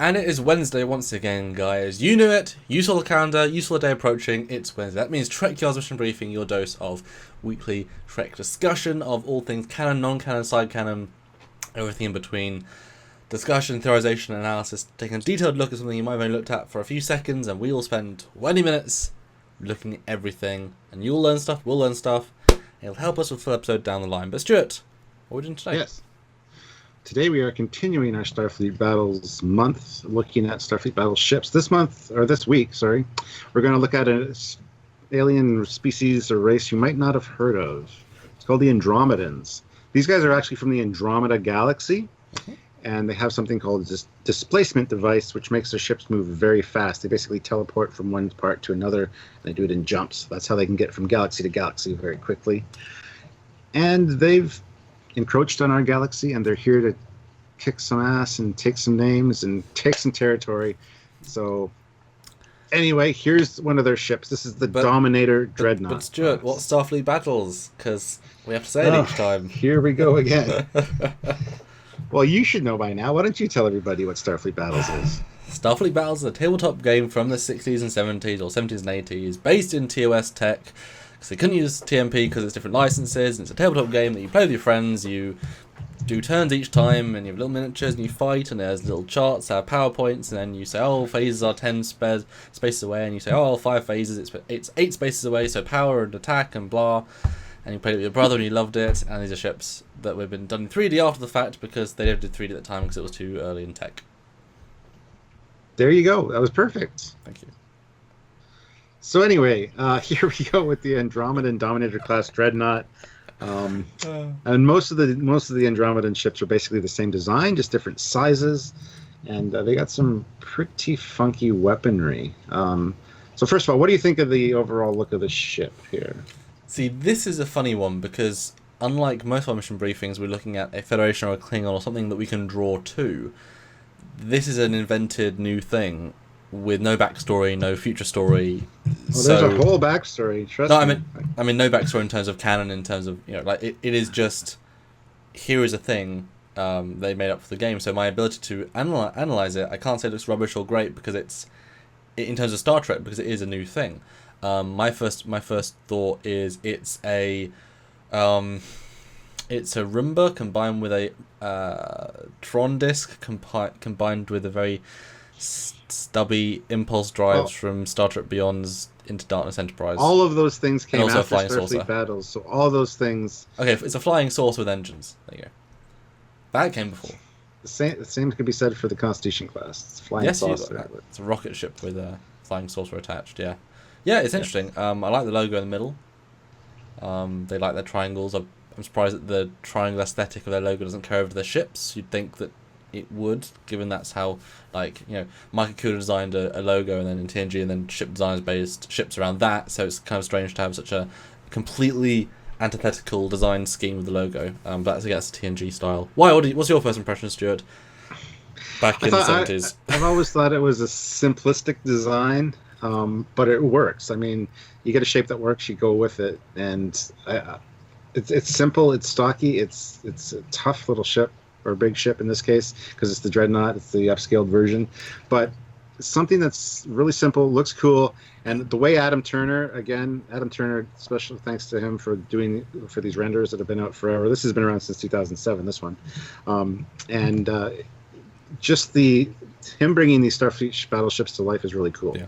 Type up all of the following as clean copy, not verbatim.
And it is Wednesday once again, guys. You knew it. You saw the calendar. You saw the day approaching. It's Wednesday. That means Trekyards Mission Briefing, your dose of weekly Trek discussion of all things canon, non-canon, side-canon, everything in between. Discussion, theorization, analysis, taking a detailed look at something you might have only looked at for a few seconds, and we will spend 20 minutes looking at everything. And you'll learn stuff, we'll learn stuff. It'll help us with a full episode down the line. But Stuart, what are we doing today? Yes. Today we are continuing our Starfleet Battles month, looking at Starfleet Battle ships. This week, we're going to look at an alien species or race you might not have heard of. It's called the Andromedans. These guys are actually from the Andromeda galaxy, and they have something called this displacement device, which makes their ships move very fast. They basically teleport from one part to another, and they do it in jumps. That's how they can get from galaxy to galaxy very quickly. And they've encroached on our galaxy, and they're here to kick some ass and take some names and take some territory. So anyway, here's one of their ships. This is the Dominator Dreadnought. But Stuart, what's Starfleet Battles? Because we have to say it each time. Here we go again. Well, you should know by now. Why don't you tell everybody what Starfleet Battles is? Starfleet Battles is a tabletop game from the 60s and 70s, or 70s and 80s, based in TOS tech. So they couldn't use TMP because it's different licenses, and it's a tabletop game that you play with your friends. You do turns each time, and you have little miniatures, and you fight, and there's little charts, PowerPoints, and then you say, oh, phases are 10 spaces away, and you say, oh, 5 phases, it's 8 spaces away, so power and attack and blah, and you played it with your brother, and you loved it, and these are ships that we've been done in 3D after the fact, because they never did 3D at the time because it was too early in tech. There you go. That was perfect. Thank you. So anyway, here we go with the Andromedan Dominator class Dreadnought, and most of the Andromedan ships are basically the same design, just different sizes, and they got some pretty funky weaponry. So first of all, what do you think of the overall look of the ship here? See, this is a funny one because unlike most of our mission briefings, we're looking at a Federation or a Klingon or something that we can draw to. This is an invented new thing, with no backstory, no future story. Well, there's a whole backstory. Trust me. I mean, no backstory in terms of canon, in terms of it is just here is a thing they made up for the game. So my ability to analyze it, I can't say it looks rubbish or great because in terms of Star Trek, because it is a new thing. My first thought is it's a Roomba combined with a Tron disc combined with a very stubby impulse drives from Star Trek Beyond's Into Darkness Enterprise. All of those things came after Flying Starfleet Saucer. Battles, so all those things... Okay, it's a flying saucer with engines. There you go. That came before. The same could be said for the Constitution class. It's a flying saucer. It's a rocket ship with a flying saucer attached, yeah. Yeah, it's interesting. I like the logo in the middle. They like their triangles. I'm surprised that the triangle aesthetic of their logo doesn't carry over to their ships. You'd think that it would, given that's how, Michael Kuda designed a logo, and then in TNG, and then ship design is based ships around that, so it's kind of strange to have such a completely antithetical design scheme with the logo. But that's against TNG style. What's your first impression, Stuart? Back in the 70s. I've always thought it was a simplistic design, but it works. I mean, you get a shape that works, you go with it, and it's simple, it's stocky, it's a tough little ship, or a big ship in this case, because it's the Dreadnought, it's the upscaled version, but something that's really simple, looks cool, and the way Adam Turner, special thanks to him for these renders that have been out forever. This has been around since 2007, this one, and just him bringing these Starfleet battleships to life is really cool. Yeah.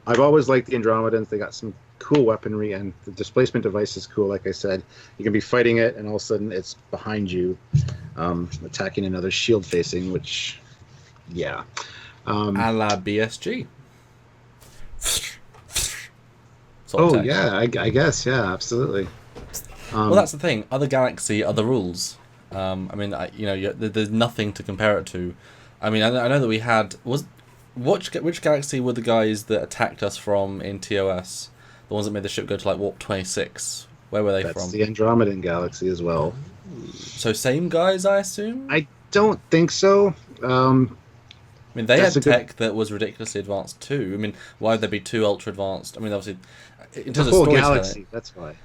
I've always liked the Andromedans. They got some cool weaponry, and the displacement device is cool. Like I said, you can be fighting it, and all of a sudden it's behind you, attacking another shield facing, which, yeah. A la BSG. Yeah, I guess, yeah, absolutely. Well, that's the thing. Other galaxy, other rules. There's nothing to compare it to. I mean, I know that we had... Which galaxy were the guys that attacked us from in TOS? The ones that made the ship go to warp 26. Where were they from? That's the Andromedan galaxy as well. So same guys, I assume? I don't think so. I mean, they had tech that was ridiculously advanced too. I mean, why would there be too ultra advanced? I mean, obviously, in terms the whole of galaxy. That's why.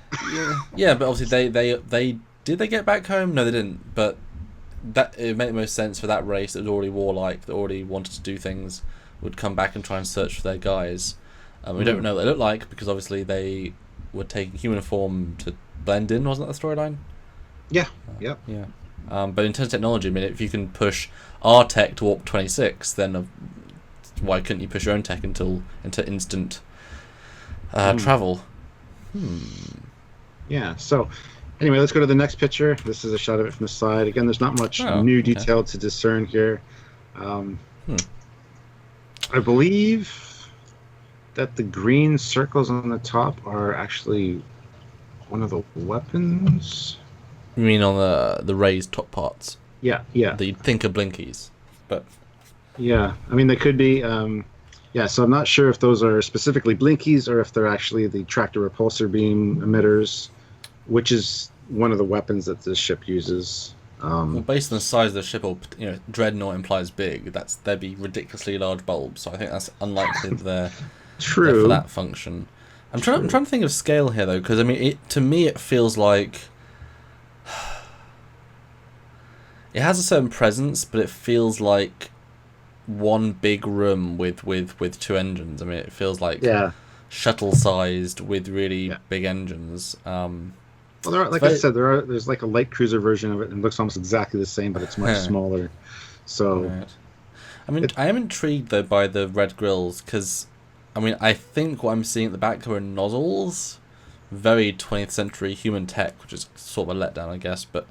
Yeah, but obviously they did they get back home? No, they didn't. But that it would make the most sense for that race that was already warlike, that already wanted to do things, would come back and try and search for their guys. We don't know what they look like because obviously they were taking human form to blend in, wasn't that the storyline? Yeah. Yep. Yeah. But in terms of technology, I mean, if you can push our tech to warp 26, then why couldn't you push your own tech into instant travel? Yeah. So, anyway, let's go to the next picture. This is a shot of it from the side. Again, there's not much new detail to discern here. I believe that the green circles on the top are actually one of the weapons. You mean on the raised top parts? Yeah. That you'd think are blinkies, but yeah, I mean they could be. So I'm not sure if those are specifically blinkies or if they're actually the tractor repulsor beam emitters, which is one of the weapons that this ship uses. Well, based on the size of the ship, or Dreadnought implies big. They'd be ridiculously large bulbs, so I think that's unlikely that they're true for that function. I'm trying to think of scale here though, because I mean, to me it feels like it has a certain presence, but it feels like one big room with two engines. I mean, it feels like shuttle sized with really big engines. Well, there are, like I said, there's like a light cruiser version of it, and it looks almost exactly the same, but it's much smaller. So, right. I mean, I am intrigued though by the red grills because, I mean, I think what I'm seeing at the back are nozzles, very 20th century human tech, which is sort of a letdown, I guess. But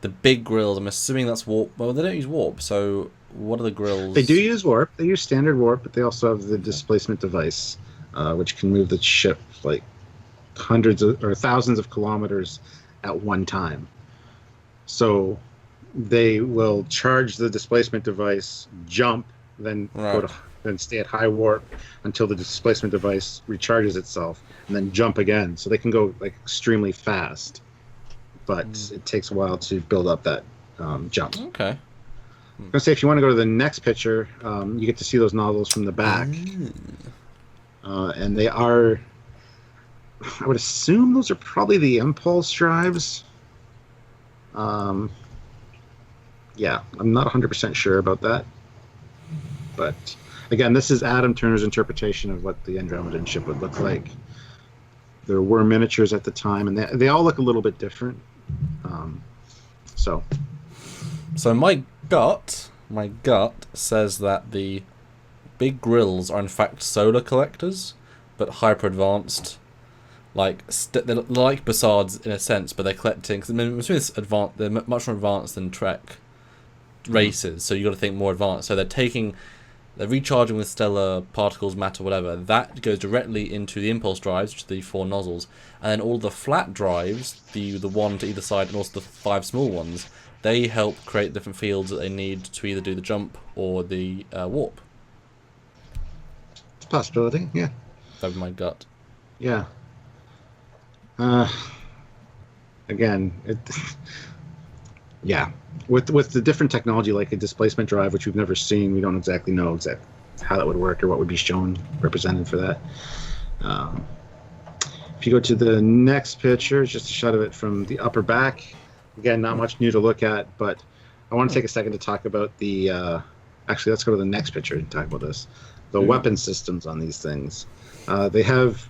the big grills, I'm assuming that's warp. Well, they don't use warp, so what are the grills? They do use warp. They use standard warp, but they also have the displacement device, which can move the ship like hundreds or thousands of kilometers at one time. So they will charge the displacement device, jump, then then stay at high warp until the displacement device recharges itself, and then jump again. So they can go like extremely fast, but it takes a while to build up that jump. Okay. I'm gonna say if you want to go to the next picture, you get to see those nozzles from the back, and they are. I would assume those are probably the impulse drives. I'm not 100% sure about that. But again, this is Adam Turner's interpretation of what the Andromedan ship would look like. There were miniatures at the time, and they all look a little bit different. So my gut says that the big grills are in fact solar collectors, but hyper advanced. They're like Bassards in a sense, but they're collecting. Cause, I mean, they're much more advanced than Trek races, so you got to think more advanced. So they're recharging with stellar particles, matter, whatever. That goes directly into the impulse drives, which are the 4 nozzles, and then all the flat drives, the one to either side, and also the 5 small ones. They help create different fields that they need to either do the jump or the warp. It's a possibility, yeah. That was my gut. Yeah. Again, with the different technology like a displacement drive, which we've never seen, we don't exactly know how that would work or what would be shown represented for that. If you go to the next picture, it's just a shot of it from the upper back. Again, not much new to look at, but I want to take a second to talk about the. Actually, let's go to the next picture and talk about this. The weapon systems on these things. They have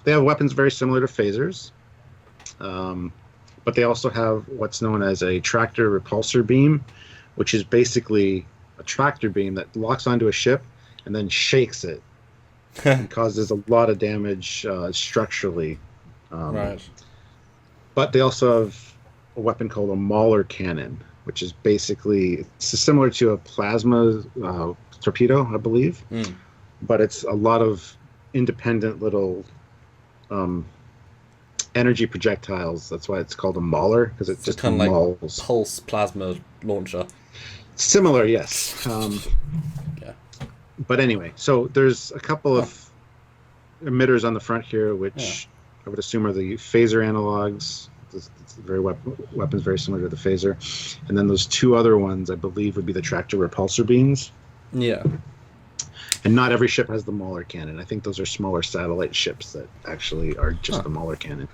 weapons very similar to phasers, but they also have what's known as a tractor repulsor beam, which is basically a tractor beam that locks onto a ship and then shakes it and causes a lot of damage structurally. Right. But they also have a weapon called a Mauler cannon, which is basically similar to a plasma torpedo, I believe, but it's a lot of independent little energy projectiles. That's why it's called a Mauler, because it just kind of mauls. Like pulse plasma launcher. Similar, yes. Yeah. But anyway, so there's a couple of emitters on the front here, which I would assume are the phaser analogs. It's very weapons very similar to the phaser, and then those 2 other ones I believe would be the tractor repulsor beams. Yeah. And not every ship has the Mauler cannon. I think those are smaller satellite ships that actually are just the Mauler cannon.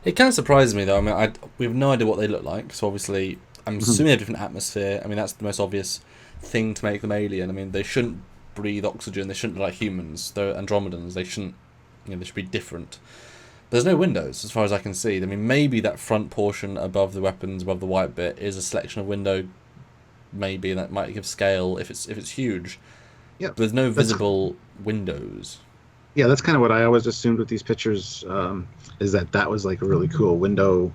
It kind of surprises me though. I mean, we have no idea what they look like. So obviously, I'm assuming they have a different atmosphere. I mean, that's the most obvious thing to make them alien. I mean, they shouldn't breathe oxygen. They shouldn't be like humans. They're Andromedans. They shouldn't. They should be different. But there's no windows, as far as I can see. I mean, maybe that front portion above the weapons, above the white bit, is a selection of window. Maybe that might give scale if it's huge. Yeah. But there's no visible windows. Yeah, that's kind of what I always assumed with these pictures. Is that was like a really cool window.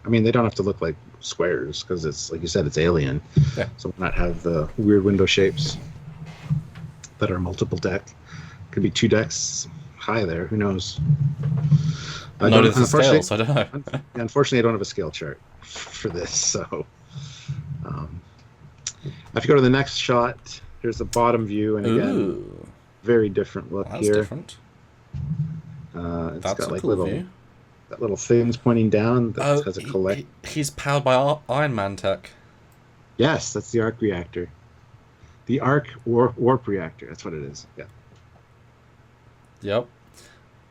I mean, they don't have to look like squares because it's like you said, it's alien. Yeah. So why not have the weird window shapes that are multiple deck? Could be 2 decks high there. Who knows? Not the scale, so I don't know. Unfortunately, I don't have a scale chart for this. So if you go to the next shot, here's the bottom view, and again, Ooh, very different look that's here. different. It's That's got a like cool little view. that little things pointing down that has a collect. He's powered by Iron Man tech. Yes, that's the arc reactor. The arc warp reactor. That's what it is. Yeah. Yep.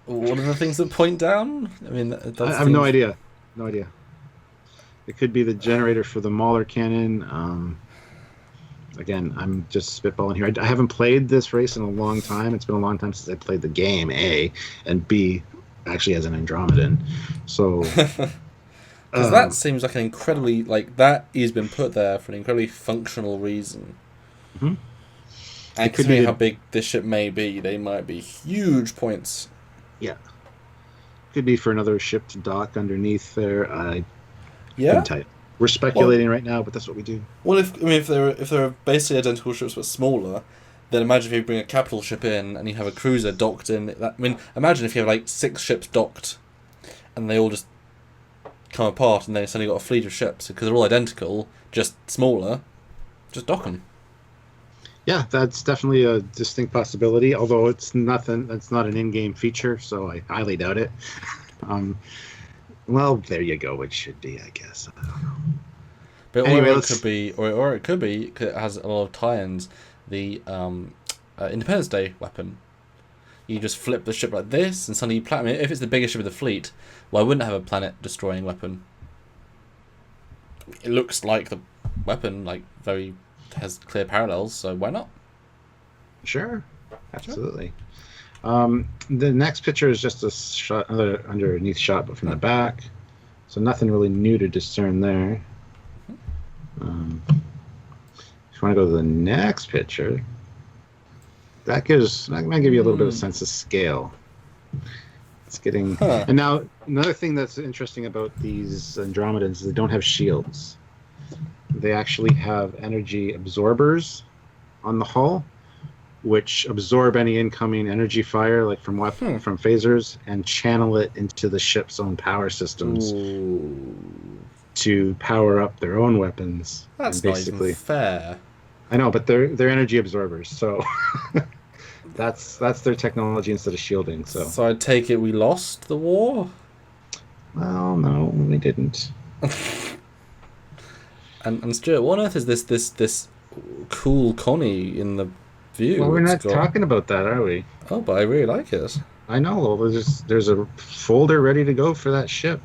What are the things that point down? I mean, I have no idea. No idea. It could be the generator for the Mauler cannon. Again, I'm just spitballing here. I haven't played this race in a long time. It's been a long time since I played the game, A, and B, actually as an Andromedan. So... Because that seems like an incredibly... that has been put there for an incredibly functional reason. Mm-hmm. And considering how big this ship may be, they might be huge points. Yeah. Could be for another ship to dock underneath there. Yeah? Couldn't tell you. We're speculating right now, but that's what we do. Well, if they're basically identical ships but smaller, then imagine if you bring a capital ship in and you have a cruiser docked in. Imagine if you have 6 ships docked, and they all just come apart, and then it's only got a fleet of ships because they're all identical, just smaller. Just dock them. Yeah, that's definitely a distinct possibility. Although it's nothing. That's not an in-game feature, so I highly doubt it. Well, there you go. It should be, I guess. I don't know. But anyway, it could be, or it could be, 'cause it has a lot of tie-ins. The Independence Day weapon. You just flip the ship like this, and suddenly you platinum it. If it's the biggest ship of the fleet, well, I wouldn't have a planet-destroying weapon. It looks like the weapon, has clear parallels, so why not? Sure, absolutely. The next picture is just a shot, another underneath shot, but from the back. So nothing really new to discern there. If you want to go to the next picture, that might give you a little bit of sense of scale. It's getting... And now, another thing that's interesting about these Andromedans is they don't have shields. They actually have energy absorbers on the hull, which absorb any incoming energy fire, like from from phasers, and channel it into the ship's own power systems to power up their own weapons. That's basically not even fair. I know, but they're energy absorbers, so that's their technology instead of shielding. So I take it we lost the war? Well, no, we didn't. And Stuart, what on earth is this cool Connie in the view? Well, we're not talking about that, are we? Oh, but I really like it. I know. There's a folder ready to go for that ship.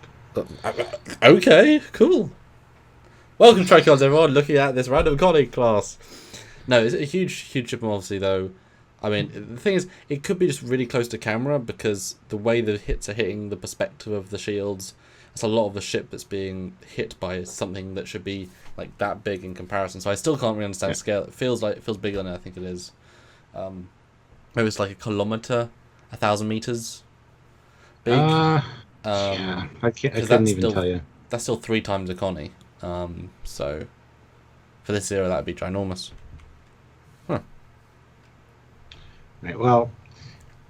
Okay, cool. Welcome, Trekyards, everyone, looking at this random Connie class. No, it's a huge ship, obviously, though. I mean, the thing is, it could be just really close to camera because the way the hits are hitting the perspective of the shields, it's a lot of the ship that's being hit by something that should be that big in comparison. So I still can't really understand scale. It feels bigger than I think it is. Maybe it's like a kilometer, 1,000 meters big. Yeah, I couldn't even tell you. That's still 3 times a Connie. So for this era, that'd be ginormous. Huh. Right. Well,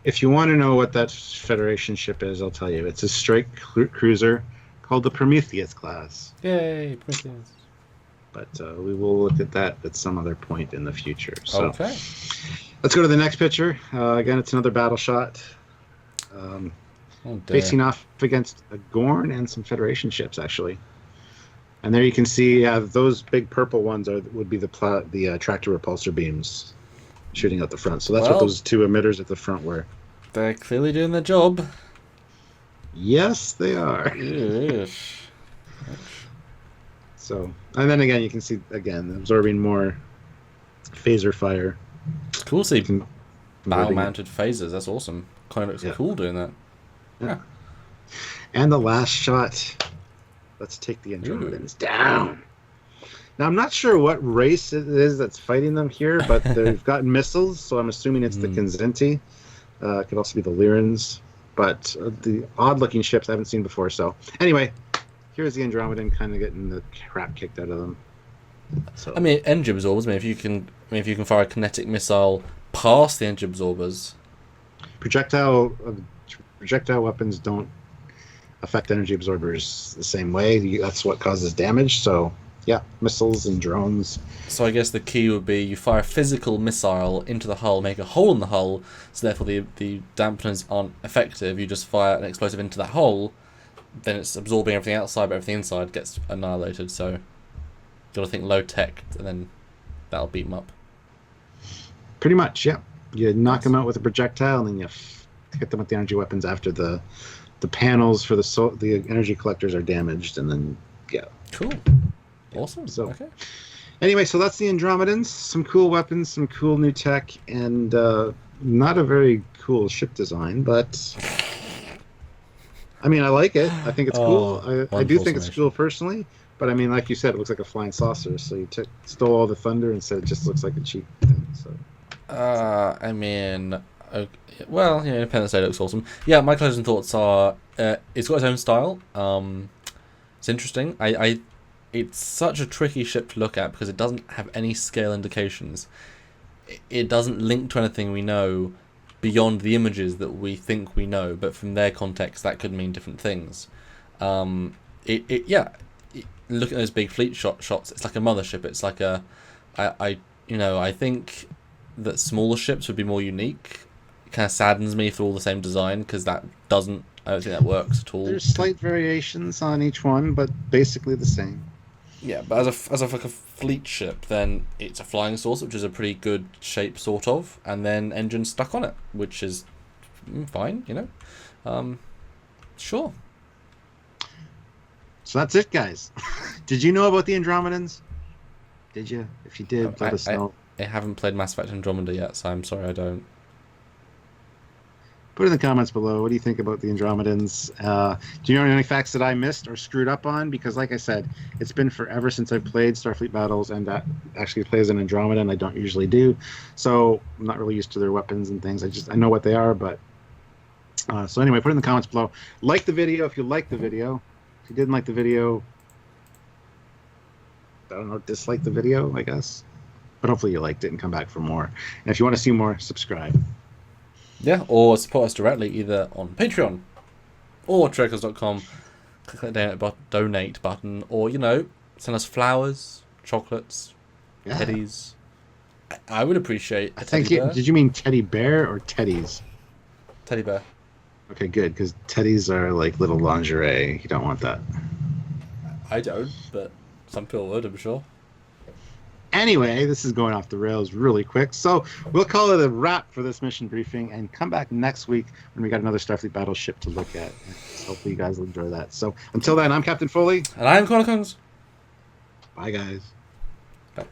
if you want to know what that Federation ship is, I'll tell you. It's a strike cruiser called the Prometheus class. Yay, Prometheus. But we will look at that at some other point in the future. So okay. Let's go to the next picture. Again, it's another battle shot. Facing off against a Gorn and some Federation ships, actually. And there you can see those big purple ones would be the tractor repulsor beams shooting out the front. So that's what those 2 emitters at the front were. They're clearly doing their job. Yes, they are. So, and then again, you can see again absorbing more phaser fire. Cool, see barrel-mounted phasers. That's awesome. Kind of looks cool doing that. Yeah. And the last shot. Let's take the Andromedans down. Now, I'm not sure what race it is that's fighting them here, but they've got missiles, so I'm assuming it's the Kinzinti. It could also be the Lyrans, but the odd-looking ships I haven't seen before. So, anyway, here's the Andromedan kind of getting the crap kicked out of them. So, I mean, energy absorbers. If you can fire a kinetic missile past the energy absorbers. Projectile weapons don't affect energy absorbers the same way. That's what causes damage. So, yeah, missiles and drones. So I guess the key would be you fire a physical missile into the hull, make a hole in the hull, so therefore the dampeners aren't effective. You just fire an explosive into that hole, then it's absorbing everything outside, but everything inside gets annihilated. So you got to think low tech, and then that'll beat them up. Pretty much, yeah. You knock them out with a projectile, and then you hit them with the energy weapons after the panels for the energy collectors are damaged, and then Cool. Awesome. So, okay. Anyway, so that's the Andromedans. Some cool weapons, some cool new tech, and not a very cool ship design, but I mean, I like it. I think it's cool. I do think it's cool personally, but I mean, like you said, it looks like a flying saucer. So you stole all the thunder and said it just looks like a cheap thing. So. I mean, well, yeah, Independence Day looks awesome. Yeah, my closing thoughts are it's got its own style. It's interesting. It's such a tricky ship to look at because it doesn't have any scale indications. It doesn't link to anything we know beyond the images that we think we know, but from their context that could mean different things. Look at those big fleet shots. It's like a mothership. It's like I think that smaller ships would be more unique. It kind of saddens me for all the same design because I don't think that works at all. There's slight variations on each one, but basically the same. Yeah, but as a fleet ship, then it's a flying saucer, which is a pretty good shape, sort of, and then engines stuck on it, which is fine, Sure. So that's it, guys. Did you know about the Andromedans? Did you? If you did, let us know. I haven't played Mass Effect Andromeda yet, so I'm sorry I don't. Put in the comments below. What do you think about the Andromedans? Do you know any facts that I missed or screwed up on? Because, like I said, it's been forever since I've played Starfleet Battles, and that actually plays an Andromedan. I don't usually do, so I'm not really used to their weapons and things. I know what they are, but so anyway, put it in the comments below. Like the video if you liked the video. If you didn't like the video, I don't know, dislike the video, I guess. But hopefully you liked it and come back for more. And if you want to see more, subscribe. Yeah, or support us directly either on Patreon or Trekyards.com. Click that donate button, or send us flowers, chocolates, teddies. I would appreciate a teddy bear. Did you mean teddy bear or teddies? Teddy bear. Okay, good, because teddies are like little lingerie. You don't want that. I don't, but some people would, I'm sure. Anyway, this is going off the rails really quick, so we'll call it a wrap for this mission briefing and come back next week when we got another Starfleet battleship to look at. Hopefully you guys will enjoy that. So until then, I'm Captain Foley. And I'm Countermeasures. Bye, guys. Bye.